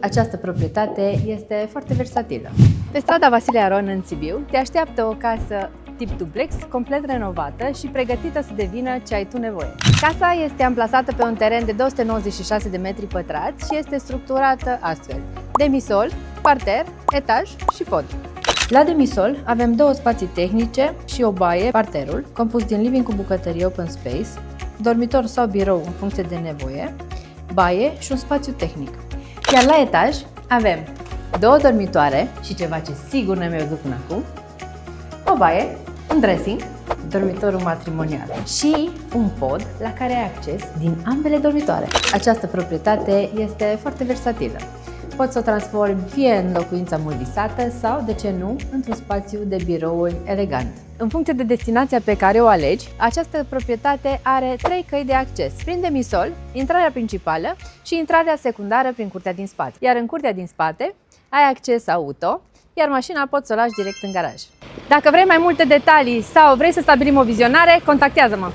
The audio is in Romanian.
Această proprietate este foarte versatilă. Pe strada Vasile Aron în Sibiu te așteaptă o casă tip duplex, complet renovată și pregătită să devină ce ai tu nevoie. Casa este amplasată pe un teren de 296 de metri pătrați și este structurată astfel: demisol, parter, etaj și pod. La demisol avem două spații tehnice și o baie, parterul, compus din living cu bucătărie open space, dormitor sau birou în funcție de nevoie, baie și un spațiu tehnic. Iar la etaj avem două dormitoare și ceva ce sigur n-ai mai văzut până acum, o baie, un dressing, dormitorul matrimonial și un pod la care ai acces din ambele dormitoare. Această proprietate este foarte versatilă. Poți să o transformi fie în locuința mult visată sau, de ce nu, într-un spațiu de birouri elegant. În funcție de destinația pe care o alegi, această proprietate are 3 căi de acces: prin demisol, intrarea principală și intrarea secundară prin curtea din spate. Iar în curtea din spate ai acces auto, iar mașina poți să o lași direct în garaj. Dacă vrei mai multe detalii sau vrei să stabilim o vizionare, contactează-mă!